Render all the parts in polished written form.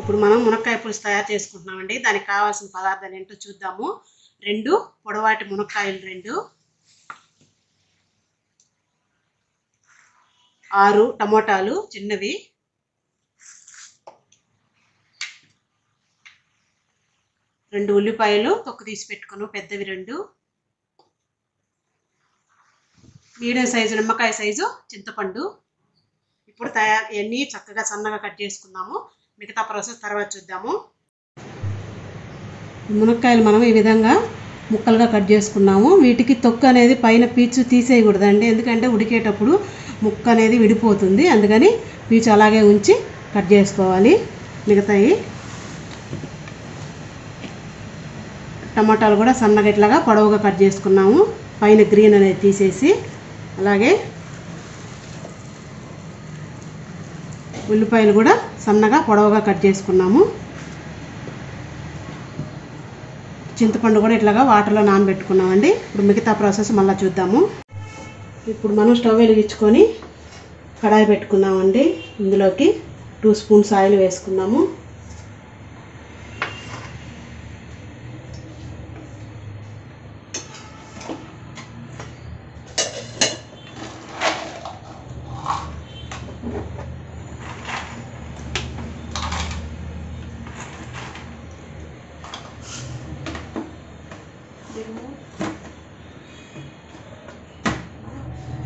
ఇప్పుడు మనం మునక్కాయ పులుసు తయారు చేసుకుంటున్నామండి. దానికి కావాల్సిన పదార్థాలు ఏంటో చూద్దాము. 2 పొడవాటి మునక్కాయలు, 2 6 టమోటాలు చిన్నవి, 2 ఉల్లిపాయలు తొక్కు తీసి పెట్టుకున్నాను పెద్దవి, 2 మీడియం సైజు నిమ్మకాయ సైజు చింతపండు. ఇప్పుడు ఇవన్నీ చక్కగా సన్నగా కట్ చేసుకుందాము. మిగతా ప్రాసెస్ తర్వాత చూద్దాము. మునక్కాయలు మనం ఈ విధంగా ముక్కలుగా కట్ చేసుకున్నాము. వీటికి తొక్కు అనేది పైన పీచు తీసేయకూడదండి, ఎందుకంటే ఉడికేటప్పుడు ముక్క అనేది విడిపోతుంది. అందుకని పీచు అలాగే ఉంచి కట్ చేసుకోవాలి. మిగతాయి టమాటాలు కూడా సన్నగా ఇట్లాగా పొడవుగా కట్ చేసుకున్నాము, పైన గ్రీన్ అనేది తీసేసి. అలాగే ఉల్లిపాయలు కూడా సన్నగా పొడవుగా కట్ చేసుకున్నాము. చింతపండు కూడా ఇట్లాగా వాటర్లో నానబెట్టుకున్నామండి. ఇప్పుడు మిగతా ప్రాసెస్ మళ్ళీ చూద్దాము. ఇప్పుడు మనం స్టవ్ వెలిగించుకొని కడాయి పెట్టుకున్నామండి. ఇందులోకి 2 స్పూన్స్ ఆయిల్ వేసుకున్నాము.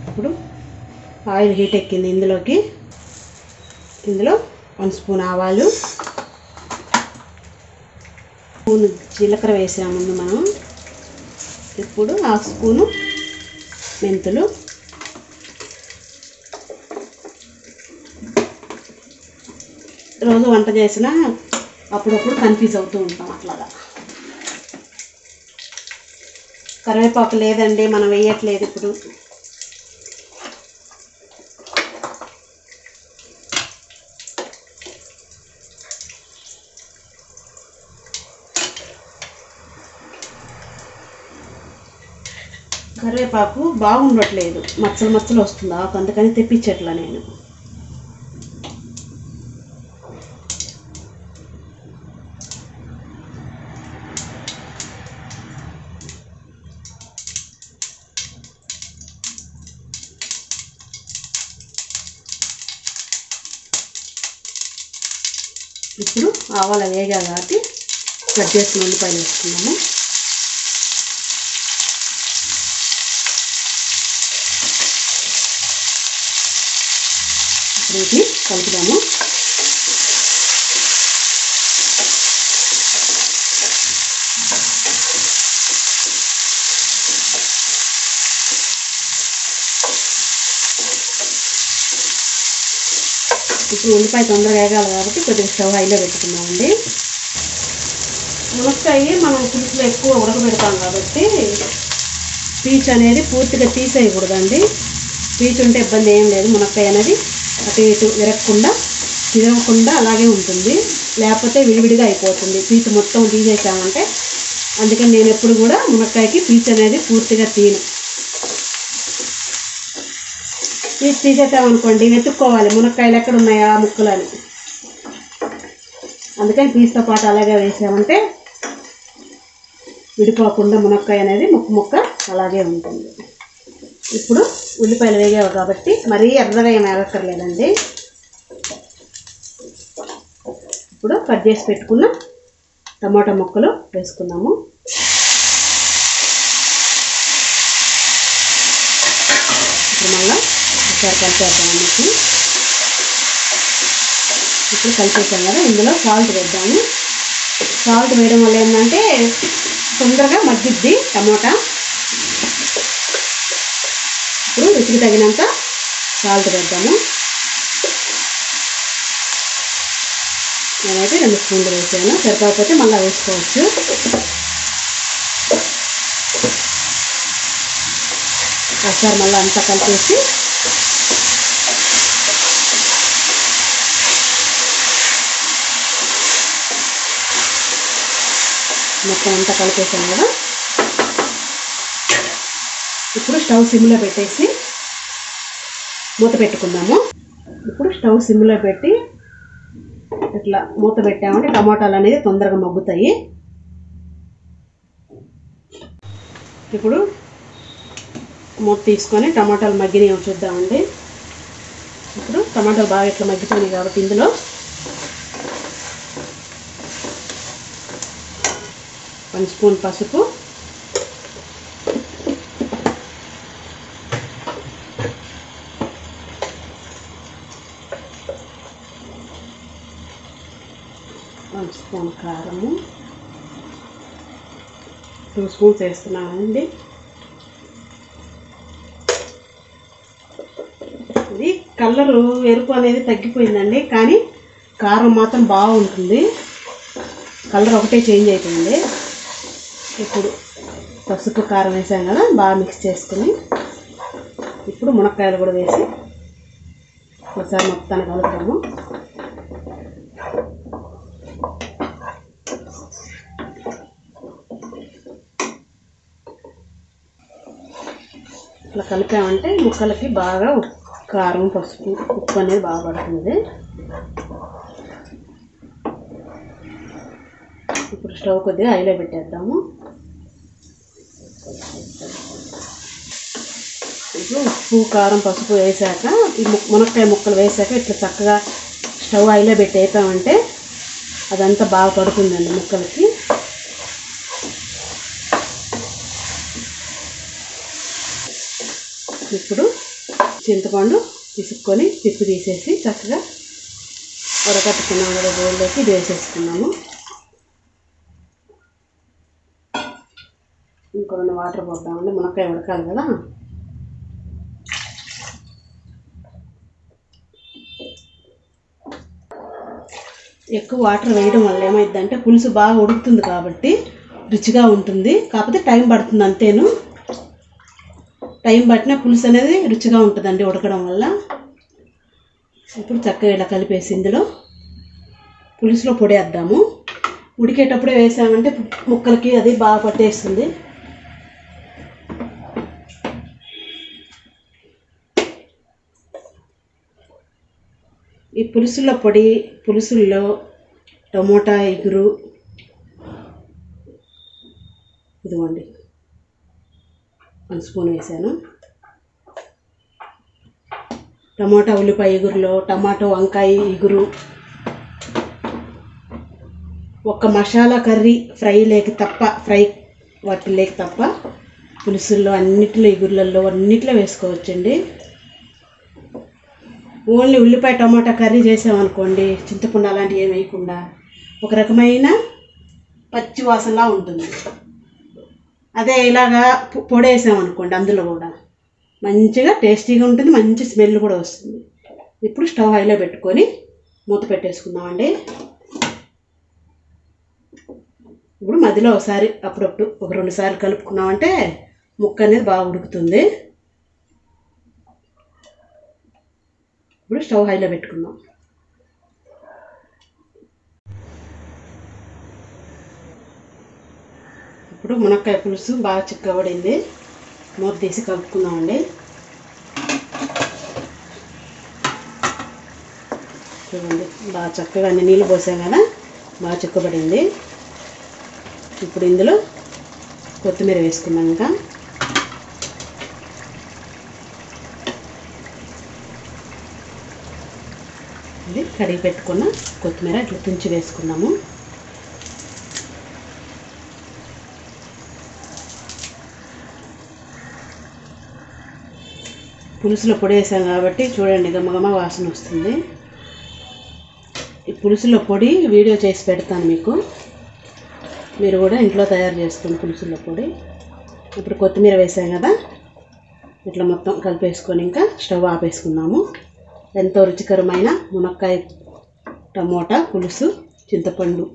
ఇప్పుడు ఆయిల్ హీట్ ఎక్కింది. ఇందులో 1 స్పూన్ ఆవాలు, స్పూన్ జీలకర్ర వేసాము ముందు మనం. ఇప్పుడు 1/2 స్పూను మెంతులు, రోజు వంట చేసినా అప్పుడప్పుడు కన్ఫ్యూజ్ అవుతూ ఉంటాం అట్లాగా. కరివేపాకు లేదండి, మనం వేయట్లేదు ఇప్పుడు. కరివేపాకు బాగుండట్లేదు, మచ్చలు మచ్చలు వస్తుంది ఆకు, అందుకని తెప్పించట్లా నేను. ఇప్పుడు ఆవాలు వేగా కాబట్టి కట్ చేసుకుని ఉల్లిపాయలు వేసుకున్నాము. వీటిని కలుపుదాము. ఇప్పుడు ఉల్లిపాయ తొందరగా వేగాలి కాబట్టి కొద్దిగా స్టవ్ హైలో పెట్టుకున్నామండి. మునక్కాయ మనం పులుసులో ఎక్కువ ఉడకబెడతాం కాబట్టి పీచు అనేది పూర్తిగా తీసేయకూడదండి. పీచు ఉంటే ఇబ్బంది ఏం లేదు. మునక్కాయ అనేది అటు ఇటు తిరగకుండా అలాగే ఉంటుంది, లేకపోతే విడివిడిగా అయిపోతుంది. పీచు మొత్తం తీసేసామంటే, అందుకని నేను ఎప్పుడు కూడా మునక్కాయకి పీచు అనేది పూర్తిగా తీను. పీచు తీసేసామనుకోండి వెతుక్కోవాలి మునక్కాయలు ఎక్కడ ఉన్నాయా ముక్కలు అని. అందుకని పీచుతో పాటు అలాగే వేసామంటే విడిపోకుండా మునక్కాయ అనేది ముక్క అలాగే ఉంటుంది. ఇప్పుడు ఉల్లిపాయలు వేగావు కాబట్టి మరీ ఎర్రగా ఏం వేగక్కర్లేదండి. ఇప్పుడు కట్ చేసి పెట్టుకున్న టమాటా ముక్కలు వేసుకున్నాము. ఇప్పుడు మళ్ళీ ఒకసారి కలిపేద్దాం అన్నిటిని. ఇప్పుడు కలిపేసాం కదా, ఇందులో సాల్ట్ వేద్దాము. సాల్ట్ వేయడం వల్ల ఏంటంటే తొందరగా మగ్గిద్ది టమాటా. ఇప్పుడు రుచికి తగినంత సాల్ట్ వేద్దాము. నేనైతే 2 స్పూన్లు వేసాను, సరిపోకపోతే మళ్ళీ వేసుకోవచ్చు. ఒకసారి మళ్ళీ అంతా కలిపేసి మొత్తం అంతా కలిపేసాను కదా. ఇప్పుడు స్టవ్ సిమ్లో పెట్టేసి మూత పెట్టుకుందాము. ఇప్పుడు స్టవ్ సిమ్లో పెట్టి ఇట్లా మూత పెట్టామంటే టమాటాలు అనేది తొందరగా మగ్గుతాయి. ఇప్పుడు మూత తీసుకొని టమాటాలు మగ్గినవి చూద్దామండి. ఇప్పుడు టమాటాలు బాగా ఇట్లా మగ్గిపోయినాయి కాబట్టి ఇందులో 1 స్పూన్ పసుపు, 1 స్పూన్ కారము, 2 స్పూన్స్ వేస్తున్నానండి. ఇది కలరు ఎరుపు అనేది తగ్గిపోయిందండి, కానీ కారం మాత్రం బాగుంటుంది. కలర్ ఒకటే చేంజ్ అయిపోయింది. ఇప్పుడు పసుపు కారం వేసాం కదా, బాగా మిక్స్ చేసుకుని ఇప్పుడు మునక్కాయలు కూడా వేసి ఒకసారి మొత్తాన్ని కలుపుతాము. ఇట్లా కలిపామంటే ముక్కలకి బాగా కారం పసుపు ఉప్పు అనేది బాగా పడుతుంది. ఇప్పుడు స్టవ్ కొద్దిగా హైలో పెట్టేద్దాము. ఇప్పుడు ఉప్పు కారం పసుపు వేసాక ఈ మునక్కాయ ముక్కలు వేసాక ఇట్లా చక్కగా స్టవ్ హైలో పెట్టి వేపామంటే అదంతా బాగా పడుతుందండి ముక్కలకి. ఇప్పుడు చింతపండు పిసుక్కొని పిప్పు తీసేసి చక్కగా ఉడకట్టుకున్నాము కదా బౌల్లోకి ఇది వేసేసుకున్నాము. ఇంకొన్ని వాటర్ పోద్దామండి, మునక్కాయ ఉడకాలి కదా. ఎక్కువ వాటర్ వేయడం వల్ల ఏమైందంటే పులుసు బాగా ఉడుకుతుంది కాబట్టి రుచిగా ఉంటుంది. కాకపోతే టైం పడుతుంది అంతేను. టైం పట్టిన పులుసు అనేది రుచిగా ఉంటుందండి ఉడకడం వల్ల. ఇప్పుడు చక్కగా ఇలా కలిపేసి ఇందులో పులుసులో పొడి వేద్దాము. ఉడికేటప్పుడే వేసామంటే ముక్కలకి అది బాగా పట్టేస్తుంది. ఈ పులుసులో పొడి, పులుసుల్లో టమోటా ఎగురు ఇదిగోండి 1 స్పూన్ వేసాను. టమాటా ఉల్లిపాయ ఎగురులో టమాటో వంకాయ ఎగురు, ఒక్క మసాలా కర్రీ ఫ్రై వాటి లేక తప్ప పులుసుల్లో అన్నిటిలో ఎగురులలో అన్నిట్లో వేసుకోవచ్చండి. ఓన్లీ ఉల్లిపాయ టమాటా కర్రీ చేసామనుకోండి, చింతపండు అలాంటివి ఏమి వేయకుండా ఒక రకమైన పచ్చి వాసనలా ఉంటుంది. అదే ఇలాగా పొడి వేసామనుకోండి అందులో కూడా మంచిగా టేస్టీగా ఉంటుంది, మంచి స్మెల్ కూడా వస్తుంది. ఇప్పుడు స్టవ్ హైలో పెట్టుకొని మూత పెట్టేసుకుందామండి. ఇప్పుడు మధ్యలో ఒకసారి అప్పుడప్పుడు ఒక 2 సార్లు కలుపుకున్నామంటే ముక్క అనేది బాగా ఉడుకుతుంది. ఇప్పుడు స్టవ్ హైలో పెట్టుకుందాం. ఇప్పుడు మునక్కాయ పులుసు బాగా చిక్కబడింది. మూత తీసి కలుపుకుందామండి. చూడండి బాగా చక్కగా అన్ని నీళ్ళు పోసాం కదా, బాగా చిక్కబడింది. ఇప్పుడు ఇందులో కొత్తిమీర వేసుకున్నాం. ఇంకా ఇది కడిగి పెట్టుకున్న కొత్తిమీర ఇట్లా తుంచి వేసుకున్నాము. పులుసులో పొడి వేసాం కాబట్టి చూడండి గమగమ వాసన వస్తుంది. ఈ పులుసులో పొడి వీడియో చేసి పెడతాను మీకు, మీరు కూడా ఇంట్లో తయారు చేసుకోండి పులుసులో పొడి. ఇప్పుడు కొత్తిమీర వేసాం కదా, ఇట్లా మొత్తం కలిపేసుకొని ఇంకా స్టవ్ ఆపేసుకున్నాము. ఎంతో రుచికరమైన మునక్కాయ టమోటా పులుసు చింతపండు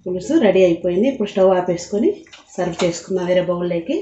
పులుసు రెడీ అయిపోయింది. ఇప్పుడు స్టవ్ ఆపేసుకొని సర్వ్ చేసుకున్నాం వేరే బౌల్లోకి.